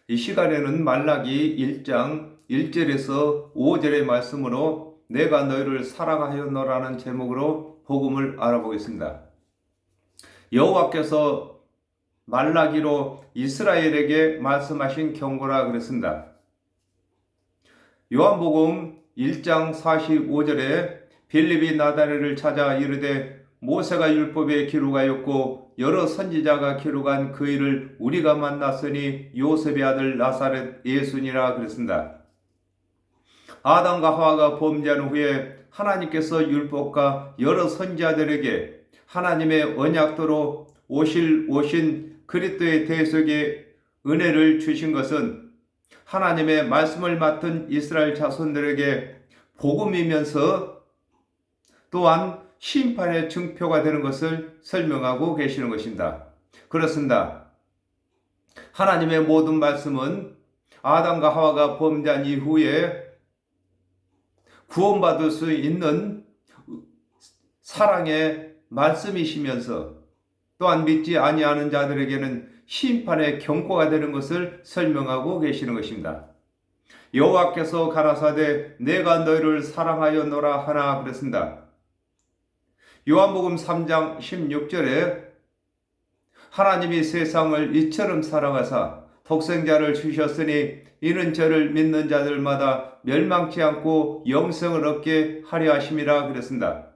이 시간에는 말라기 1장 1절에서 5절의 말씀으로 내가 너희를 사랑하였노라는 제목으로 복음을 알아보겠습니다. 여호와께서 말라기로 이스라엘에게 말씀하신 경고라 그랬습니다. 요한복음 1장 45절에 빌립이 나다레를 찾아 이르되 모세가 율법에 기록하였고 여러 선지자가 기록한 그 일을 우리가 만났으니 요셉의 아들 나사렛 예수니라 그랬습니다. 아담과 하와가 범죄한 후에 하나님께서 율법과 여러 선지자들에게 하나님의 언약도로 오신 그리스도의 대속의 은혜를 주신 것은 하나님의 말씀을 맡은 이스라엘 자손들에게 복음이면서 또한 심판의 증표가 되는 것을 설명하고 계시는 것입니다. 그렇습니다. 하나님의 모든 말씀은 아담과 하와가 범죄한 이후에 구원받을 수 있는 사랑의 말씀이시면서 또한 믿지 아니하는 자들에게는 심판의 경고가 되는 것을 설명하고 계시는 것입니다. 여호와께서 가라사대 내가 너희를 사랑하였노라 하나 그랬습니다. 요한복음 3장 16절에 하나님이 세상을 이처럼 사랑하사 독생자를 주셨으니 이는 저를 믿는 자들마다 멸망치 않고 영생을 얻게 하려 하심이라 그랬습니다.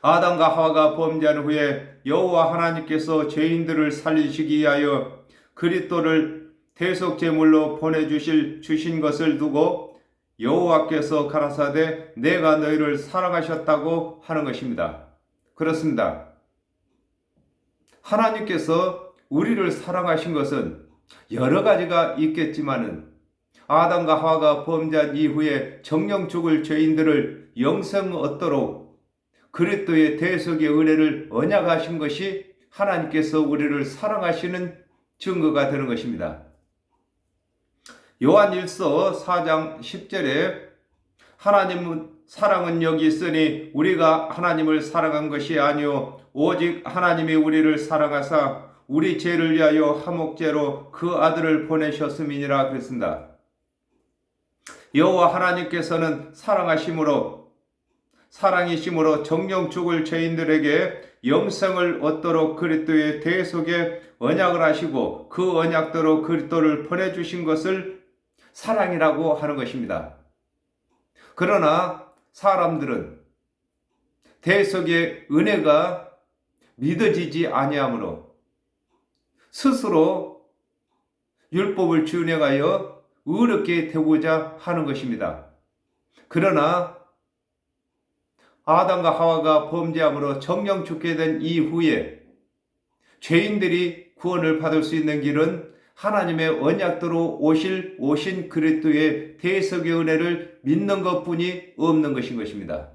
아담과 하와가 범죄한 후에 여호와 하나님께서 죄인들을 살리시기 위하여 그리스도를 대속 제물로 주신 것을 두고 여호와께서 가라사대 내가 너희를 사랑하셨다고 하는 것입니다. 그렇습니다. 하나님께서 우리를 사랑하신 것은 여러 가지가 있겠지만은 아담과 하와가 범죄한 이후에 정령 죽을 죄인들을 영생 얻도록 그리스도의 대속의 은혜를 언약하신 것이 하나님께서 우리를 사랑하시는 증거가 되는 것입니다. 요한일서 4장 10절에 하나님은 사랑은 여기 있으니 우리가 하나님을 사랑한 것이 아니요 오직 하나님이 우리를 사랑하사 우리 죄를 위하여 화목제로 그 아들을 보내셨음이니라 그랬습니다. 여호와 하나님께서는 사랑이심으로 정령 죽을 죄인들에게 영생을 얻도록 그리스도의 대속에 언약을 하시고 그 언약대로 그리스도를 보내주신 것을 사랑이라고 하는 것입니다. 그러나 사람들은 대속의 은혜가 믿어지지 아니하므로 스스로 율법을 준행하여 의롭게 되고자 하는 것입니다. 그러나 아담과 하와가 범죄함으로 정령 죽게 된 이후에 죄인들이 구원을 받을 수 있는 길은 하나님의 언약대로 오신 그리스도의 대속의 은혜를 믿는 것뿐이 없는 것인 것입니다.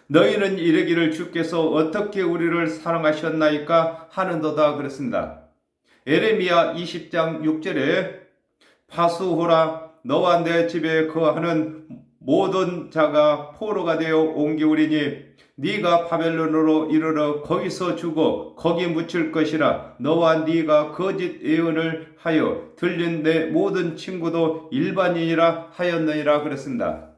너희는 이르기를 주께서 어떻게 우리를 사랑하셨나이까 하는도다 그랬습니다. 에레미야 20장 6절에 파수호라 너와 내 집에 거하는 모든 자가 포로가 되어 옮기우리니 네가 바벨론으로 이르러 거기서 죽어 거기 묻힐 것이라. 너와 네가 거짓 예언을 하여 들린 내 모든 친구도 일반인이라 하였느니라 그랬습니다.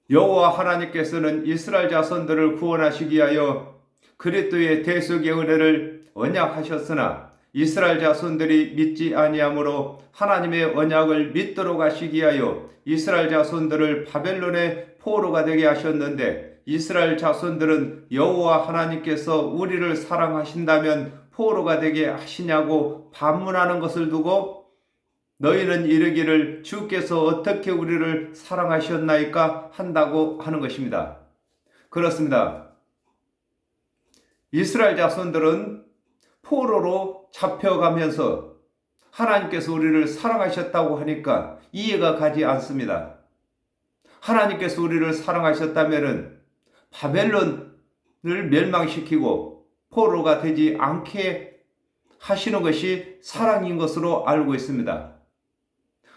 여호와 하나님께서는 이스라엘 자손들을 구원하시기 위하여 그리스도의 대속의 은혜를 언약하셨으나 이스라엘 자손들이 믿지 아니하므로 하나님의 언약을 믿도록 하시기 위하여 이스라엘 자손들을 바벨론의 포로가 되게 하셨는데 이스라엘 자손들은 여호와 하나님께서 우리를 사랑하신다면 포로가 되게 하시냐고 반문하는 것을 두고 너희는 이르기를 주께서 어떻게 우리를 사랑하셨나이까 한다고 하는 것입니다. 그렇습니다. 이스라엘 자손들은 포로로 잡혀가면서 하나님께서 우리를 사랑하셨다고 하니까 이해가 가지 않습니다. 하나님께서 우리를 사랑하셨다면 바벨론을 멸망시키고 포로가 되지 않게 하시는 것이 사랑인 것으로 알고 있습니다.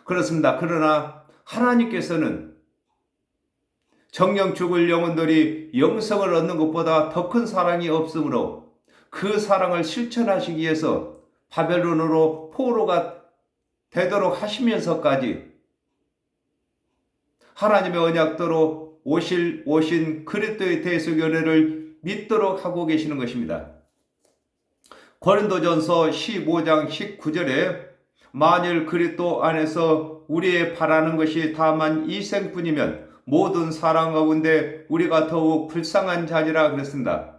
그렇습니다. 그러나 하나님께서는 정령 죽을 영혼들이 영생을 얻는 것보다 더 큰 사랑이 없으므로 그 사랑을 실천하시기 위해서 바벨론으로 포로가 되도록 하시면서까지 하나님의 언약대로 오신 그리스도의 대속연회를 믿도록 하고 계시는 것입니다. 고린도전서 15장 19절에 만일 그리스도 안에서 우리의 바라는 것이 다만 이 생뿐이면 모든 사랑 가운데 우리가 더욱 불쌍한 자니라 그랬습니다.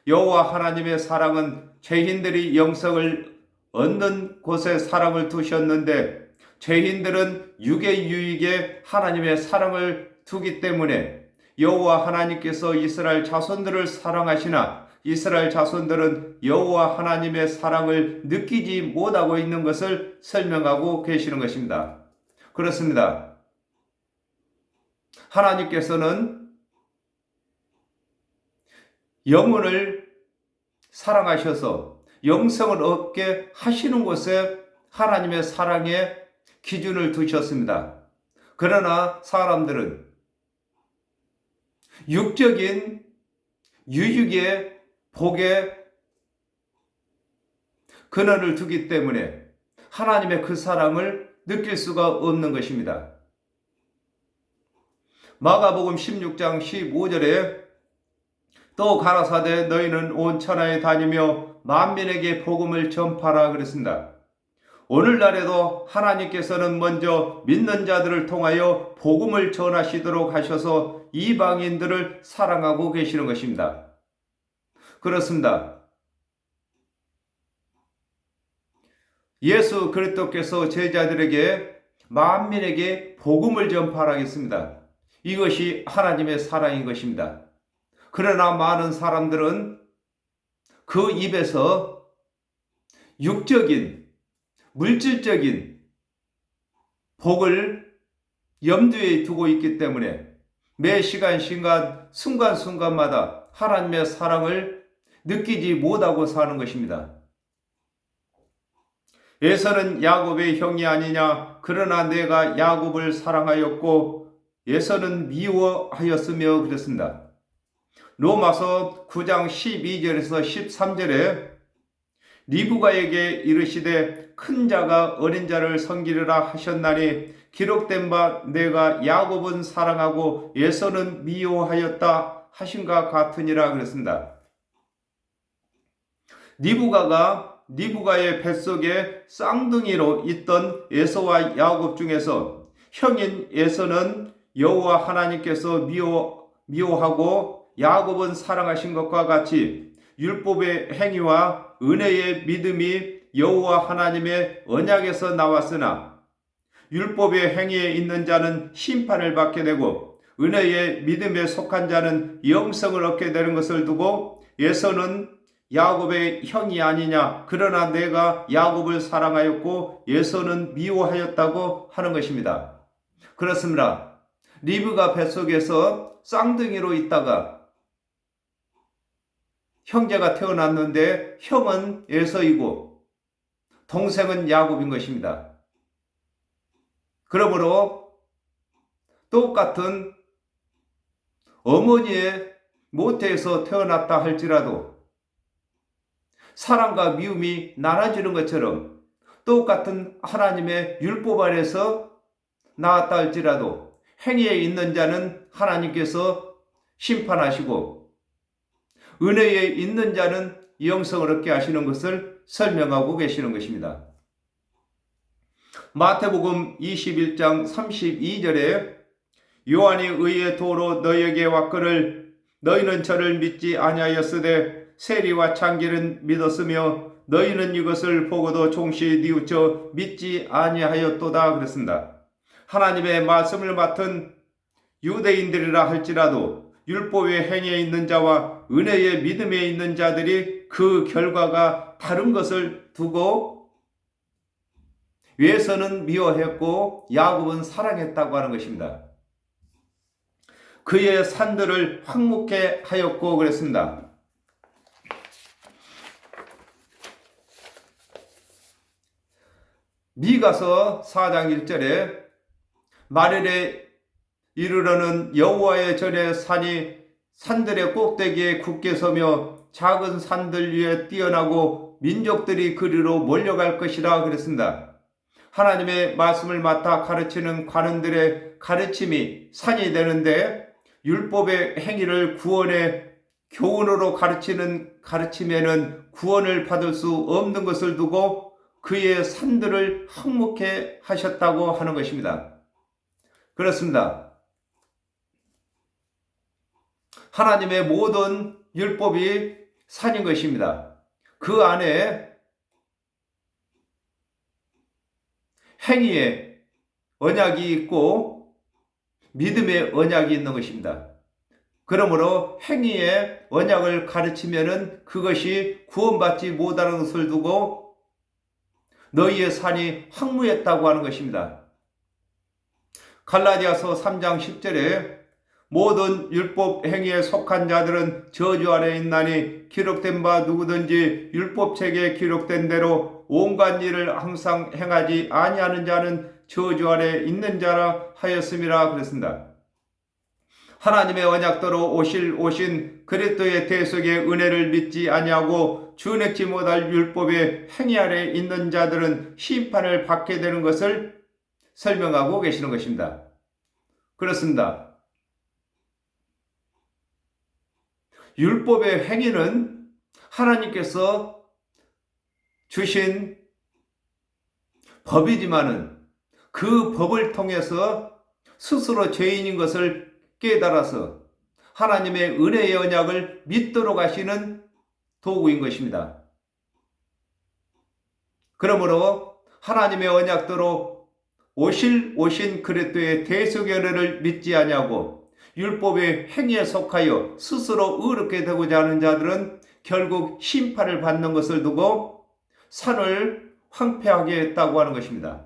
여호와 하나님의 사랑은 죄인들이 영생을 얻는 곳에 사랑을 두셨는데 죄인들은 육의 유익에 하나님의 사랑을 두기 때문에 여호와 하나님께서 이스라엘 자손들을 사랑하시나 이스라엘 자손들은 여호와 하나님의 사랑을 느끼지 못하고 있는 것을 설명하고 계시는 것입니다. 그렇습니다. 하나님께서는 영혼을 사랑하셔서 영생을 얻게 하시는 곳에 하나님의 사랑의 기준을 두셨습니다. 그러나 사람들은 육적인 유익의 복에 근원을 두기 때문에 하나님의 그 사랑을 느낄 수가 없는 것입니다. 마가복음 16장 15절에 또 가라사대 너희는 온 천하에 다니며 만민에게 복음을 전파하라 그랬습니다. 오늘날에도 하나님께서는 먼저 믿는 자들을 통하여 복음을 전하시도록 하셔서 이방인들을 사랑하고 계시는 것입니다. 그렇습니다. 예수 그리스도께서 제자들에게 만민에게 복음을 전파하라 했습니다. 이것이 하나님의 사랑인 것입니다. 그러나 많은 사람들은 그 입에서 육적인 물질적인 복을 염두에 두고 있기 때문에 매 시간 순간순간마다 하나님의 사랑을 느끼지 못하고 사는 것입니다. 에서는 야곱의 형이 아니냐 그러나 내가 야곱을 사랑하였고 에서는 미워하였으며 그랬습니다. 로마서 9장 12절에서 13절에 리브가에게 이르시되 큰 자가 어린 자를 섬기리라 하셨나니 기록된 바 내가 야곱은 사랑하고 에서는 미워하였다 하신가 같으니라 그랬습니다. 리브가의 뱃속에 쌍둥이로 있던 에서와 야곱 중에서 형인 에서는 여호와 하나님께서 미워하고 야곱은 사랑하신 것과 같이 율법의 행위와 은혜의 믿음이 여호와 하나님의 언약에서 나왔으나 율법의 행위에 있는 자는 심판을 받게 되고 은혜의 믿음에 속한 자는 영생을 얻게 되는 것을 두고 에서는 야곱의 형이 아니냐 그러나 내가 야곱을 사랑하였고 에서는 미워하였다고 하는 것입니다. 그렇습니다. 리브가 뱃속에서 쌍둥이로 있다가 형제가 태어났는데 형은 에서이고 동생은 야곱인 것입니다. 그러므로 똑같은 어머니의 모태에서 태어났다 할지라도 사랑과 미움이 나눠지는 것처럼 똑같은 하나님의 율법 아래서 나왔다 할지라도 행위에 있는 자는 하나님께서 심판하시고 은혜에 있는 자는 영생을 얻게 하시는 것을 설명하고 계시는 것입니다. 마태복음 21장 32절에 요한이 의의 도로 너희에게 왔거늘 너희는 저를 믿지 아니하였으되 세리와 창기는 믿었으며 너희는 이것을 보고도 종시 뉘우쳐 믿지 아니하였도다 그랬습니다. 하나님의 말씀을 맡은 유대인들이라 할지라도 율법의 행위에 있는 자와 은혜의 믿음에 있는 자들이 그 결과가 다른 것을 두고 에서는 미워했고 야곱은 사랑했다고 하는 것입니다. 그의 산들을 황무케 하였고 그랬습니다. 미가서 4장 1절에 말일에 이르러는 여호와의 전에 산들의 꼭대기에 굳게 서며 작은 산들 위에 뛰어나고 민족들이 그리로 몰려갈 것이라 그랬습니다. 하나님의 말씀을 맡아 가르치는 관원들의 가르침이 산이 되는데, 율법의 행위를 구원의 교훈으로 가르침에는 구원을 받을 수 없는 것을 두고 그의 산들을 항목해 하셨다고 하는 것입니다. 그렇습니다. 하나님의 모든 율법이 산인 것입니다. 그 안에 행위의 언약이 있고 믿음의 언약이 있는 것입니다. 그러므로 행위의 언약을 가르치면은 그것이 구원받지 못하는 것을 두고 너희의 산이 황무했다고 하는 것입니다. 갈라디아서 3장 10절에 모든 율법 행위에 속한 자들은 저주 아래 있나니 기록된 바 누구든지 율법책에 기록된 대로 온갖 일을 항상 행하지 아니하는 자는 저주 아래 있는 자라 하였음이라 그랬습니다. 하나님의 언약대로 오신 그리스도의 대속의 은혜를 믿지 아니하고 준행치 못할 율법의 행위 아래 있는 자들은 심판을 받게 되는 것을 설명하고 계시는 것입니다. 그렇습니다. 율법의 행위는 하나님께서 주신 법이지만은 그 법을 통해서 스스로 죄인인 것을 깨달아서 하나님의 은혜의 언약을 믿도록 하시는 도구인 것입니다. 그러므로 하나님의 언약대로 오신 그리스도의 대속의 은혜를 믿지 아니하고 율법의 행위에 속하여 스스로 의롭게 되고자 하는 자들은 결국 심판을 받는 것을 두고 산을 황폐하게 했다고 하는 것입니다.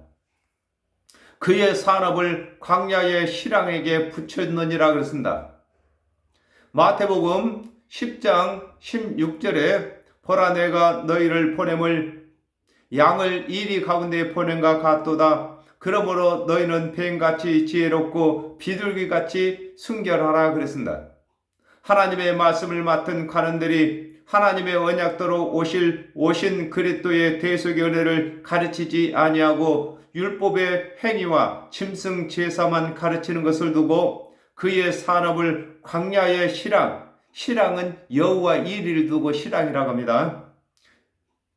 그의 산업을 광야의 실황에게 붙였느니라 그랬습니다. 마태복음 10장 16절에 보라 내가 너희를 보냄을 양을 이리 가운데 보낸가 같도다. 그러므로 너희는 뱀같이 지혜롭고 비둘기같이 순결하라 그랬습니다. 하나님의 말씀을 맡은 관원들이 하나님의 언약대로 오신 그리스도의 대속의 은혜를 가르치지 아니하고 율법의 행위와 짐승 제사만 가르치는 것을 두고 그의 산업을 광야의 실황은 여호와 이리를 두고 실황이라고 합니다.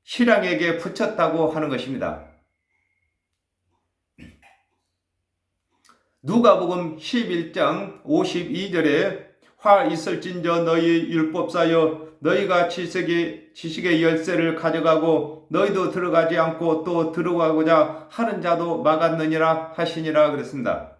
실황에게 붙였다고 하는 것입니다. 누가복음 11장 52절에 화 있을진저 너희 율법사여 너희가 지식의 열쇠를 가져가고 너희도 들어가지 않고 또 들어가고자 하는 자도 막았느니라 하시니라 그랬습니다.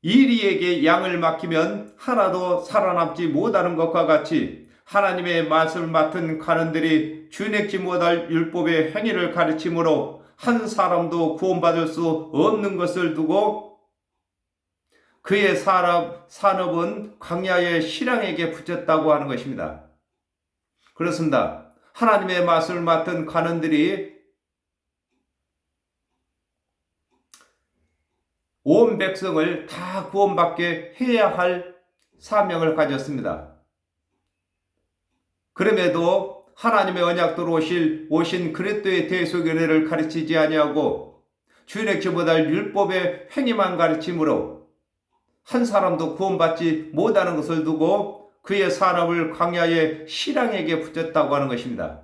이리에게 양을 맡기면 하나도 살아남지 못하는 것과 같이 하나님의 말씀을 맡은 관원들이 준행치 못할 율법의 행위를 가르침으로 한 사람도 구원받을 수 없는 것을 두고 그의 산업은 광야의 실황에게 붙였다고 하는 것입니다. 그렇습니다. 하나님의 말씀을 맡은 관원들이 온 백성을 다 구원받게 해야 할 사명을 가졌습니다. 그럼에도 하나님의 언약대로 오신 그리스도의 대속의 은혜를 가르치지 아니하고 주인에게 못할 율법의 행위만 가르침으로 한 사람도 구원받지 못하는 것을 두고 그의 산업을 광야의 실황에게 붙였다고 하는 것입니다.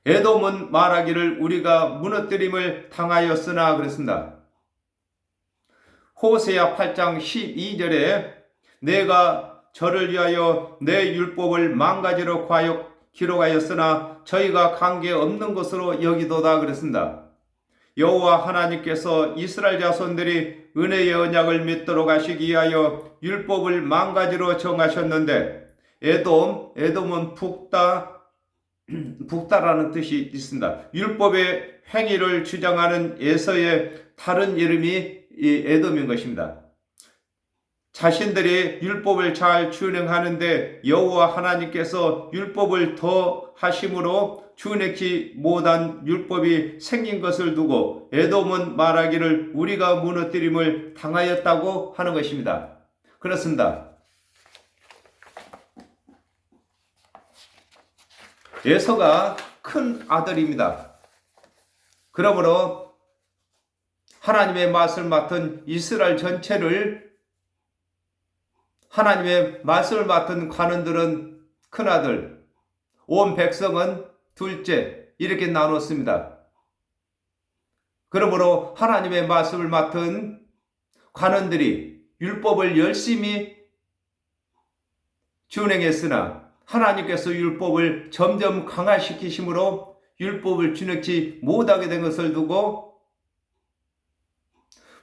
에돔은 말하기를 우리가 무너뜨림을 당하였으나 그랬습니다. 호세아 8장 12절에 내가 저를 위하여 내 율법을 망가지로 기록하였으나 저희가 관계없는 것으로 여기도다 그랬습니다. 여호와 하나님께서 이스라엘 자손들이 은혜의 언약을 믿도록 하시기 위하여 율법을 망가지로 정하셨는데 에돔은 북다라는 뜻이 있습니다. 율법의 행위를 주장하는 에서의 다른 이름이 이 에돔인 것입니다. 자신들이 율법을 잘 준행하는데 여호와 하나님께서 율법을 더 하심으로 준행치 못한 율법이 생긴 것을 두고 에돔은 말하기를 우리가 무너뜨림을 당하였다고 하는 것입니다. 그렇습니다. 에서가 큰 아들입니다. 그러므로 하나님의 맛을 맡은 이스라엘 전체를, 하나님의 맛을 맡은 관원들은 큰아들, 온 백성은 둘째, 이렇게 나눴습니다. 그러므로 하나님의 말씀을 맡은 관원들이 율법을 열심히 준행했으나 하나님께서 율법을 점점 강화시키심으로 율법을 준행치 못하게 된 것을 두고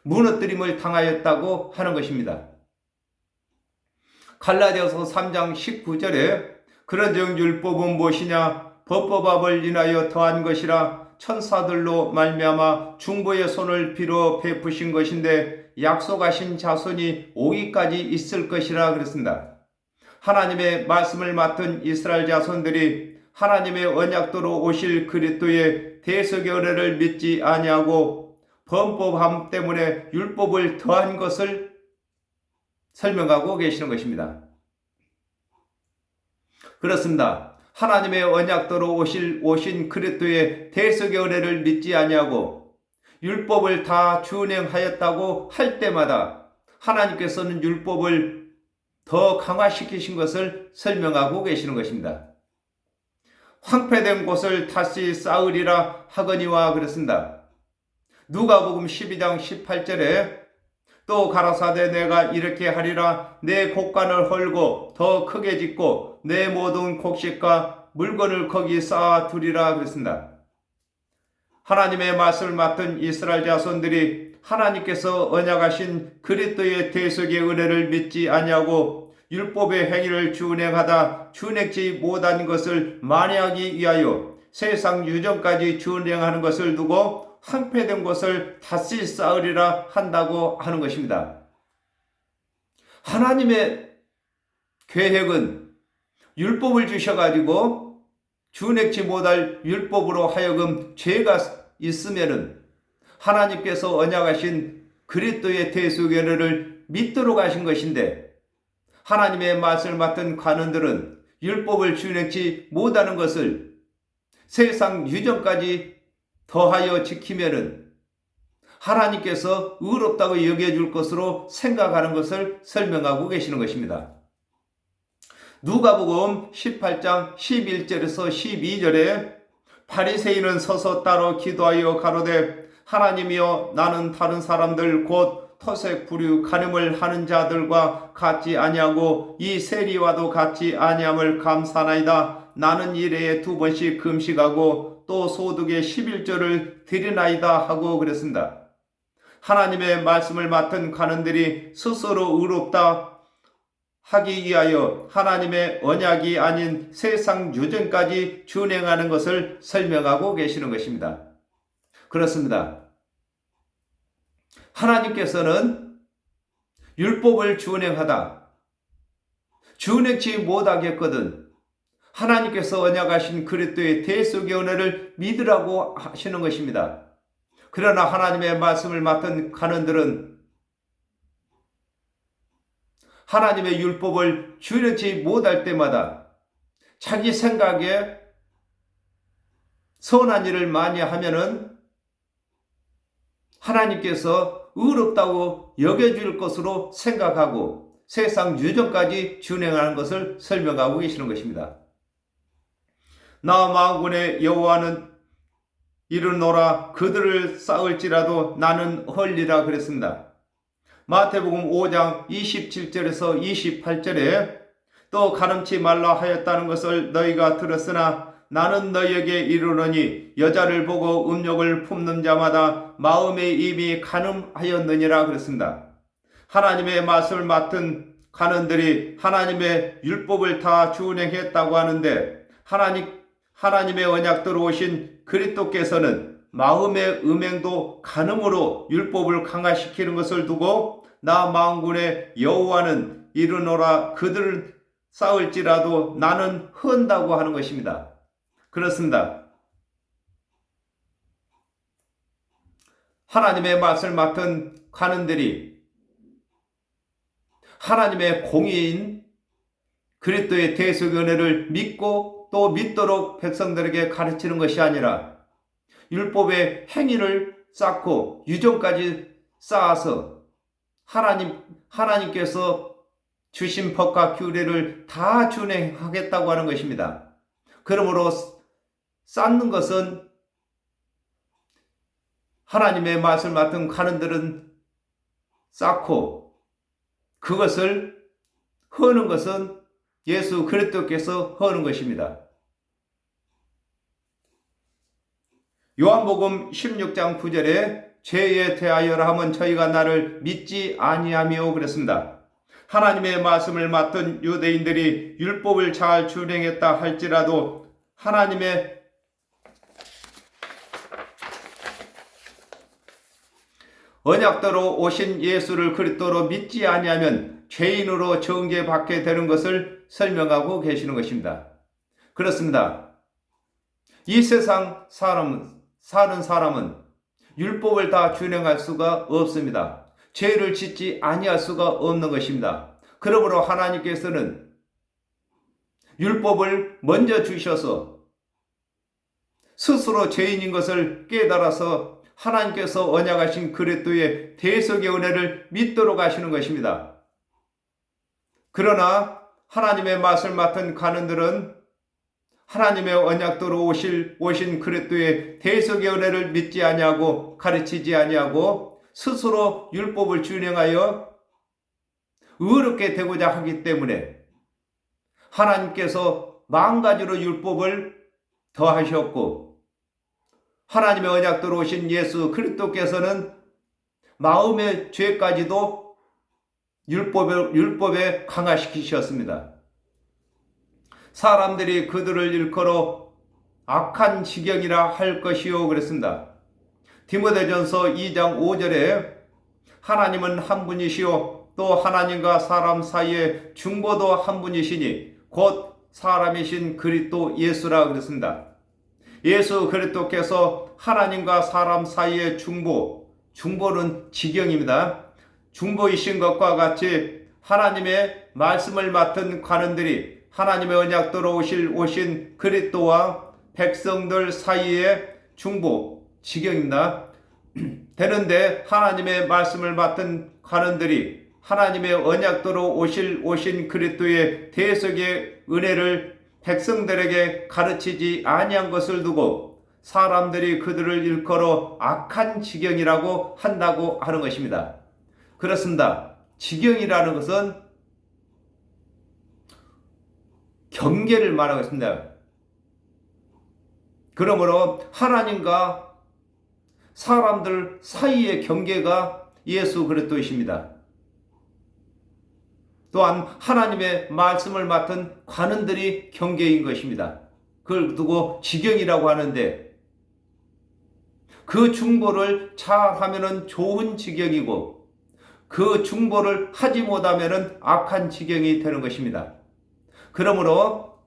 무너뜨림을 당하였다고 하는 것입니다. 갈라디아서 3장 19절에 그런즉 율법은 무엇이냐? 법법압을 인하여 더한 것이라 천사들로 말미암아 중보의 손을 빌어 베푸신 것인데 약속하신 자손이 오기까지 있을 것이라 그랬습니다. 하나님의 말씀을 맡은 이스라엘 자손들이 하나님의 언약도로 오실 그리스도의 대속의 은혜를 믿지 아니하고 범법함 때문에 율법을 더한 것을 설명하고 계시는 것입니다. 그렇습니다. 하나님의 언약도로 오신 그리스도의 대속의 은혜를 믿지 아니하고 율법을 다 준행하였다고 할 때마다 하나님께서는 율법을 더 강화시키신 것을 설명하고 계시는 것입니다. 황폐된 곳을 다시 쌓으리라 하거니와 그랬습니다. 누가복음 12장 18절에 또 가라사대 내가 이렇게 하리라 내 곡간을 헐고 더 크게 짓고 내 모든 곡식과 물건을 거기 쌓아 두리라 그랬습니다. 하나님의 말씀을 맡은 이스라엘 자손들이 하나님께서 언약하신 그리스도의 대속의 은혜를 믿지 아니하고 율법의 행위를 준행하다 준행치 못한 것을 만회하기 위하여 세상 유전까지 준행하는 것을 두고 황폐된 곳을 다시 쌓으리라 한다고 하는 것입니다. 하나님의 계획은 율법을 주셔가지고 준행치 못할 율법으로 하여금 죄가 있으면은 하나님께서 언약하신 그리스도의 대속의 은혜를 믿도록 하신 것인데 하나님의 말씀을 맡은 관원들은 율법을 준행치 못하는 것을 세상 유전까지 더하여 지키면은 하나님께서 의롭다고 여겨줄 것으로 생각하는 것을 설명하고 계시는 것입니다. 누가복음 18장 11절에서 12절에 바리새인은 서서 따로 기도하여 가로되 하나님이여 나는 다른 사람들 곧 토색 부류 간음을 하는 자들과 같지 아니하고 이 세리와도 같지 아니함을 감사나이다. 나는 일해에 2번씩 금식하고 또 소득의 11조를 드리나이다 하고 그랬습니다. 하나님의 말씀을 맡은 관원들이 스스로 의롭다 하기 위하여 하나님의 언약이 아닌 세상 유전까지 준행하는 것을 설명하고 계시는 것입니다. 그렇습니다. 하나님께서는 율법을 준행하다 준행치 못하겠거든 하나님께서 언약하신 그리스도의 대속의 은혜를 믿으라고 하시는 것입니다. 그러나 하나님의 말씀을 맡은 관원들은 하나님의 율법을 준행치 못할 때마다 자기 생각에 선한 일을 많이 하면은 하나님께서 의롭다고 여겨줄 것으로 생각하고 세상 유전까지 준행하는 것을 설명하고 계시는 것입니다. 나 만군의 여호와는 이르노라 그들을 쌓을지라도 나는 헐리라 그랬습니다. 마태복음 5장 27절에서 28절에 또 가늠치 말라 하였다는 것을 너희가 들었으나 나는 너희에게 이르노니 여자를 보고 음욕을 품는 자마다 마음에 이미 간음하였느니라 그랬습니다. 하나님의 말씀을 맡은 관원들이 하나님의 율법을 다 준행했다고 하는데 하나님의 언약대로 오신 그리스도께서는 마음의 음행도 간음으로 율법을 강화시키는 것을 두고 나 만군의 여호와는 이르노라 그들을 쌓을지라도 나는 흔다고 하는 것입니다. 그렇습니다. 하나님의 맛을 맡은 관원들이 하나님의 공의인 그리스도의 대속의 은혜를 믿고 또 믿도록 백성들에게 가르치는 것이 아니라 율법의 행위를 쌓고 유전까지 쌓아서 하나님께서 주신 법과 규례를 다 준행하겠다고 하는 것입니다. 그러므로 쌓는 것은 하나님의 맛을 맡은 관원들은 쌓고 그것을 허는 것은 예수 그리스도께서 허는 것입니다. 요한복음 16장 9절에 죄에 대하여라 하면 저희가 나를 믿지 아니하며 그랬습니다. 하나님의 말씀을 맡은 유대인들이 율법을 잘 준행했다 할지라도 하나님의 언약대로 오신 예수를 그리스도로 믿지 아니하면 죄인으로 정죄받게 되는 것을 설명하고 계시는 것입니다. 그렇습니다. 이 세상 사는 사람은 율법을 다 준행할 수가 없습니다. 죄를 짓지 아니할 수가 없는 것입니다. 그러므로 하나님께서는 율법을 먼저 주셔서 스스로 죄인인 것을 깨달아서 하나님께서 언약하신 그리스도의 대속의 은혜를 믿도록 하시는 것입니다. 그러나 하나님의 맛을 맡은 관원들은 하나님의 언약대로 오신 그리스도의 대속의 은혜를 믿지 아니하고 가르치지 아니하고 스스로 율법을 준행하여 의롭게 되고자 하기 때문에 하나님께서 만가지로 율법을 더하셨고 하나님의 언약대로 오신 예수 그리스도께서는 마음의 죄까지도 율법에 강화시키셨습니다. 사람들이 그들을 일컬어 악한 지경이라 할 것이요 그랬습니다. 디모데전서 2장 5절에 하나님은 한 분이시요 또 하나님과 사람 사이에 중보도 한 분이시니 곧 사람이신 그리스도 예수라 그랬습니다. 예수 그리스도께서 하나님과 사람 사이의 중보는 지경입니다. 중보이신 것과 같이 하나님의 말씀을 맡은 관원들이 하나님의 언약대로 오신 그리스도와 백성들 사이의 지경입니다. 되는데 하나님의 말씀을 맡은 관원들이 하나님의 언약대로 오신 그리스도의 대속의 은혜를 백성들에게 가르치지 아니한 것을 두고 사람들이 그들을 일컬어 악한 지경이라고 한다고 하는 것입니다. 그렇습니다. 지경이라는 것은 경계를 말하고 있습니다. 그러므로 하나님과 사람들 사이의 경계가 예수 그리스도이십니다. 또한 하나님의 말씀을 맡은 관원들이 경계인 것입니다. 그걸 두고 지경이라고 하는데 그 중보를 잘하면 좋은 지경이고 그 중보를 하지 못하면 악한 지경이 되는 것입니다. 그러므로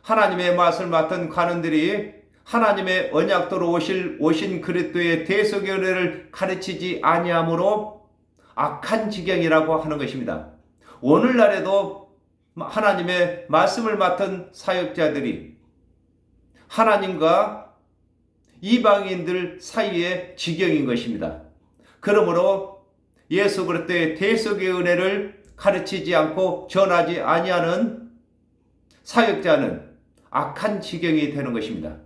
하나님의 말씀을 맡은 관원들이 하나님의 언약대로 오신 그리스도의 대속의 은혜를 가르치지 아니함으로 악한 지경이라고 하는 것입니다. 오늘날에도 하나님의 말씀을 맡은 사역자들이 하나님과 이방인들 사이의 지경인 것입니다. 그러므로 예수 그리스도의 대속의 은혜를 가르치지 않고 전하지 아니하는 사역자는 악한 지경이 되는 것입니다.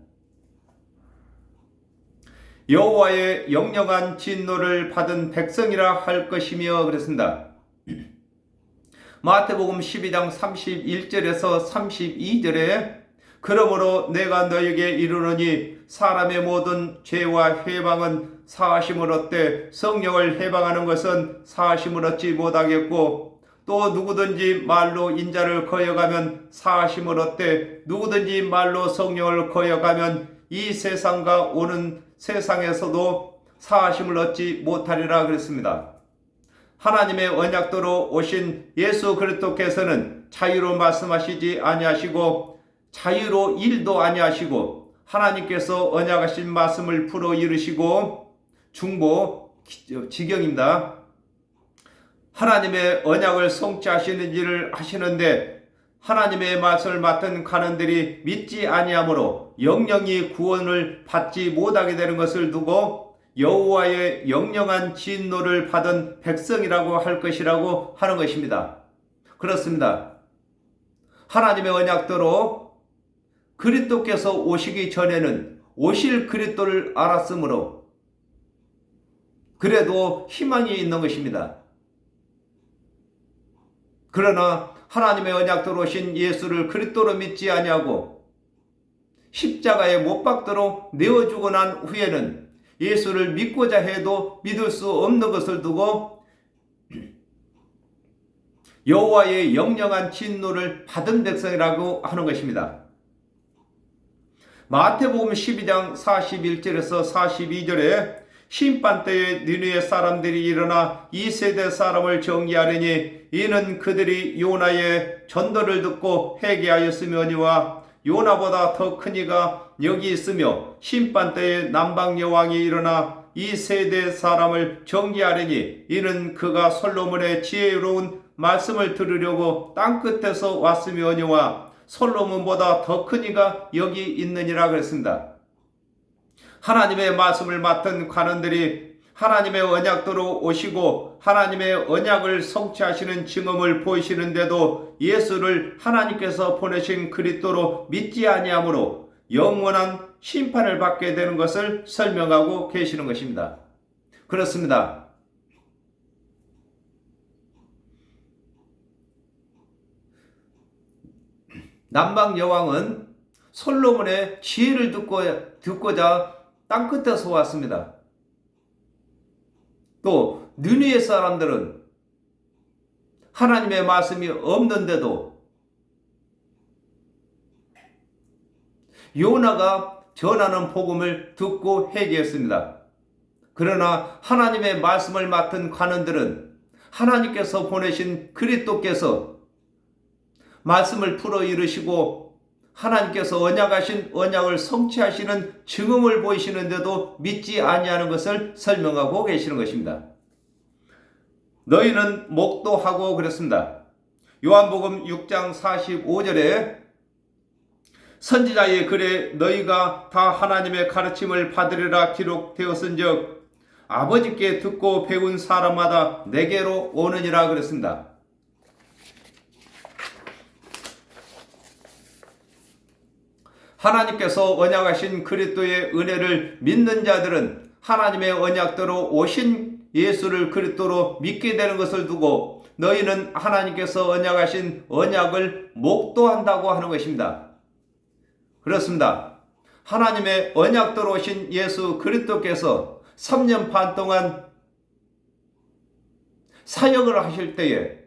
여호와의 영영한 진노를 받은 백성이라 할 것이며 그랬습니다. 마태복음 12장 31절에서 32절에 그러므로 내가 너에게 이르노니 사람의 모든 죄와 회방은 사하심을 얻되 성령을 회방하는 것은 사하심을 얻지 못하겠고 또 누구든지 말로 인자를 거역하면 사하심을 얻되 누구든지 말로 성령을 거역하면 이 세상과 오는 세상에서도 사하심을 얻지 못하리라 그랬습니다. 하나님의 언약대로 오신 예수 그리스도께서는 자유로 말씀하시지 아니하시고 자유로 일도 아니하시고 하나님께서 언약하신 말씀을 풀어 이루시고 중보 지경입니다. 하나님의 언약을 성취하시는지를 하시는데 하나님의 말씀을 맡은 관원들이 믿지 아니하므로 영영이 구원을 받지 못하게 되는 것을 두고 여호와의 영영한 진노를 받은 백성이라고 할 것이라고 하는 것입니다. 그렇습니다. 하나님의 언약대로 그리스도께서 오시기 전에는 오실 그리스도를 알았으므로 그래도 희망이 있는 것입니다. 그러나 하나님의 언약대로 오신 예수를 그리스도로 믿지 아니하고 십자가에 못 박도록 내어 주고 난 후에는 예수를 믿고자 해도 믿을 수 없는 것을 두고 여호와의 영영한 진노를 받은 백성이라고 하는 것입니다. 마태복음 12장 41절에서 42절에 심판때에 니느웨 사람들이 일어나 이 세대 사람을 정죄하려니 이는 그들이 요나의 전도를 듣고 회개하였으며니와 요나보다 더 큰 이가 여기 있으며 심판때에 남방 여왕이 일어나 이 세대 사람을 정죄하려니 이는 그가 솔로몬의 지혜로운 말씀을 들으려고 땅끝에서 왔으며니와 솔로몬보다 더 큰 이가 여기 있느니라 그랬습니다. 하나님의 말씀을 맡은 관원들이 하나님의 언약대로 오시고 하나님의 언약을 성취하시는 증언을 보이시는데도 예수를 하나님께서 보내신 그리스도로 믿지 아니하므로 영원한 심판을 받게 되는 것을 설명하고 계시는 것입니다. 그렇습니다. 남방 여왕은 솔로몬의 지혜를 듣고자 땅끝에서 왔습니다. 또 느느웨 사람들은 하나님의 말씀이 없는데도 요나가 전하는 복음을 듣고 회개했습니다. 그러나 하나님의 말씀을 맡은 관원들은 하나님께서 보내신 그리스도께서 말씀을 풀어 이루시고 하나님께서 언약하신 언약을 성취하시는 증언을 보이시는데도 믿지 아니하는 것을 설명하고 계시는 것입니다. 너희는 목도하고 그랬습니다. 요한복음 6장 45절에 선지자의 글에 너희가 다 하나님의 가르침을 받으리라 기록되었은즉 아버지께 듣고 배운 사람마다 내게로 오느니라 그랬습니다. 하나님께서 언약하신 그리스도의 은혜를 믿는 자들은 하나님의 언약대로 오신 예수를 그리스도로 믿게 되는 것을 두고 너희는 하나님께서 언약하신 언약을 목도한다고 하는 것입니다. 그렇습니다. 하나님의 언약대로 오신 예수 그리스도께서 3년 반 동안 사역을 하실 때에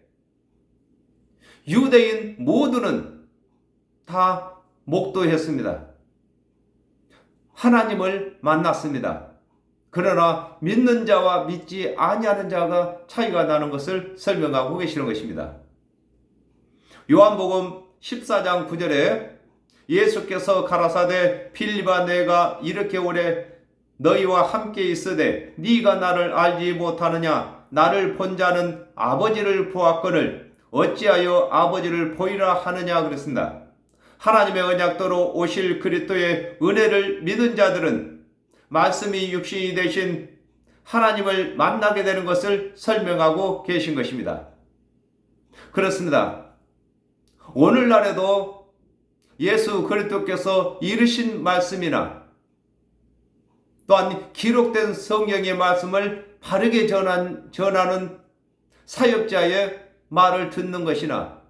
유대인 모두는 다 목도했습니다. 하나님을 만났습니다. 그러나 믿는 자와 믿지 아니하는 자가 차이가 나는 것을 설명하고 계시는 것입니다. 요한복음 14장 9절에 예수께서 가라사대 필립아 내가 이렇게 오래 너희와 함께 있으되 네가 나를 알지 못하느냐 나를 본 자는 아버지를 보았거늘 어찌하여 아버지를 보이라 하느냐 그랬습니다. 하나님의 언약대로 오실 그리스도의 은혜를 믿은 자들은 말씀이 육신이 되신 하나님을 만나게 되는 것을 설명하고 계신 것입니다. 그렇습니다. 오늘날에도 예수 그리스도께서 이르신 말씀이나 또한 기록된 성경의 말씀을 바르게 전하는 사역자의 말을 듣는 것이나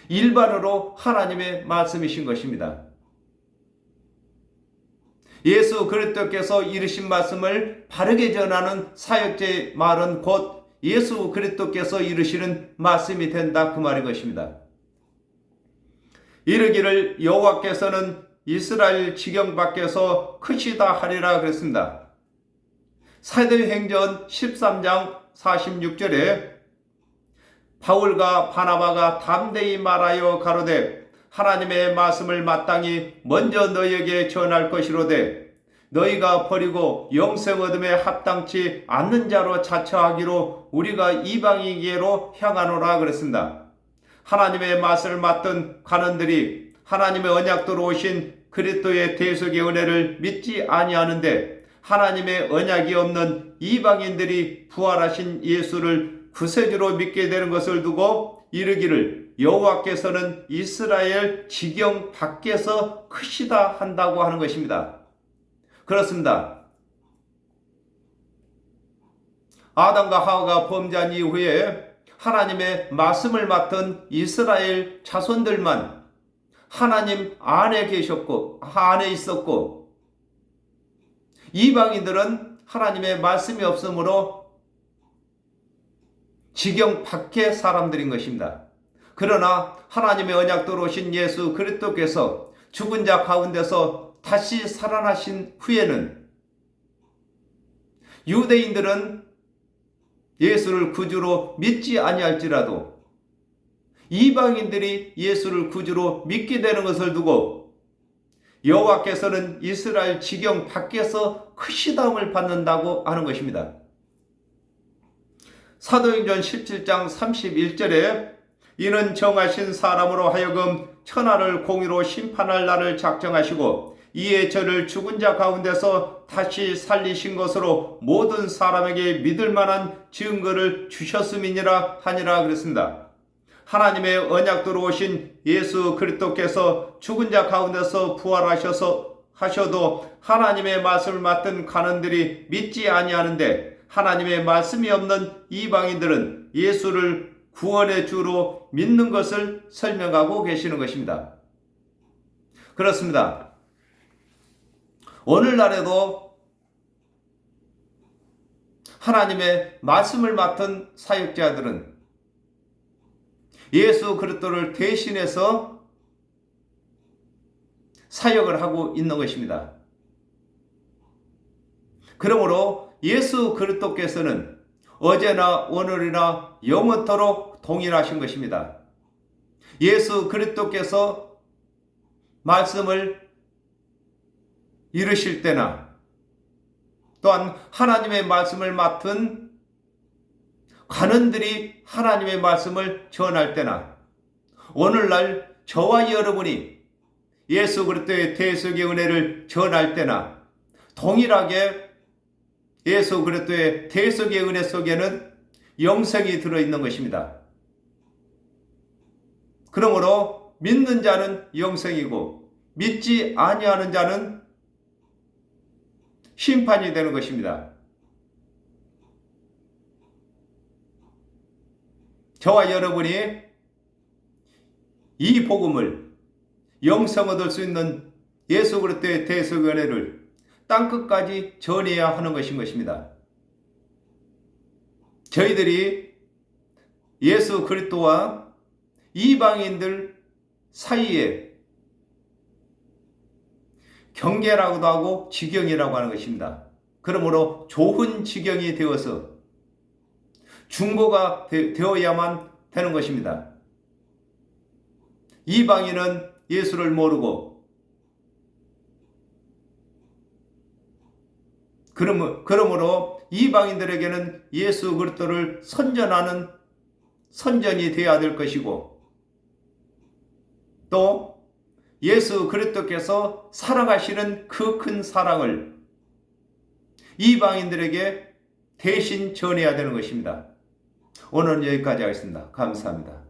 일반으로 하나님의 말씀이신 것입니다. 예수 그리스도께서 이르신 말씀을 바르게 전하는 사역자의 말은 곧 예수 그리스도께서 이르시는 말씀이 된다 그 말인 것입니다. 이르기를 여호와께서는 이스라엘 지경 밖에서 크시다 하리라 그랬습니다. 사도행전 13장 46절에 바울과 바나바가 담대히 말하여 가로되 하나님의 말씀을 마땅히 먼저 너희에게 전할 것이로되 너희가 버리고 영생 얻음에 합당치 않는 자로 자처하기로 우리가 이방인에게로 향하노라 그랬습니다. 하나님의 맛을 맡던 관원들이 하나님의 언약도로 오신 그리스도의 대속의 은혜를 믿지 아니하는데 하나님의 언약이 없는 이방인들이 부활하신 예수를 구세주로 믿게 되는 것을 두고 이르기를 여호와께서는 이스라엘 지경 밖에서 크시다 한다고 하는 것입니다. 그렇습니다. 아담과 하와가 범죄한 이후에 하나님의 말씀을 맡은 이스라엘 자손들만 하나님 안에 계셨고 안에 있었고 이방인들은 하나님의 말씀이 없으므로 지경 밖의 사람들인 것입니다. 그러나 하나님의 언약도로 오신 예수 그리스도께서 죽은 자 가운데서 다시 살아나신 후에는 유대인들은 예수를 구주로 믿지 아니할지라도 이방인들이 예수를 구주로 믿게 되는 것을 두고 여호와께서는 이스라엘 지경 밖에서 크시다움을 받는다고 하는 것입니다. 사도행전 17장 31절에 이는 정하신 사람으로 하여금 천하를 공의로 심판할 날을 작정하시고 이에 저를 죽은 자 가운데서 다시 살리신 것으로 모든 사람에게 믿을 만한 증거를 주셨음이니라 하니라 그랬습니다. 하나님의 언약도로 오신 예수 그리스도께서 죽은 자 가운데서 하셔도 하나님의 말씀을 맡은 관원들이 믿지 아니하는데 하나님의 말씀이 없는 이방인들은 예수를 구원의 주로 믿는 것을 설명하고 계시는 것입니다. 그렇습니다. 오늘날에도 하나님의 말씀을 맡은 사역자들은 예수 그리스도를 대신해서 사역을 하고 있는 것입니다. 그러므로 예수 그리스도께서는 어제나 오늘이나 영원토록 동일하신 것입니다. 예수 그리스도께서 말씀을 이르실 때나 또한 하나님의 말씀을 맡은 관원들이 하나님의 말씀을 전할 때나 오늘날 저와 여러분이 예수 그리스도의 대속의 은혜를 전할 때나 동일하게 예수 그리스도의 대속의 은혜 속에는 영생이 들어있는 것입니다. 그러므로 믿는 자는 영생이고 믿지 아니하는 자는 심판이 되는 것입니다. 저와 여러분이 이 복음을 영생 얻을 수 있는 예수 그리스도의 대속의 은혜를 땅끝까지 전해야 하는 것인 것입니다. 저희들이 예수 그리스도와 이방인들 사이에 경계라고도 하고 지경이라고 하는 것입니다. 그러므로 좋은 지경이 되어서 중보가 되어야만 되는 것입니다. 이방인은 예수를 모르고 그러므로 이방인들에게는 예수 그리스도를 선전하는 선전이 되어야 될 것이고 또 예수 그리스도께서 살아가시는 그 큰 사랑을 이방인들에게 대신 전해야 되는 것입니다. 오늘은 여기까지 하겠습니다. 감사합니다.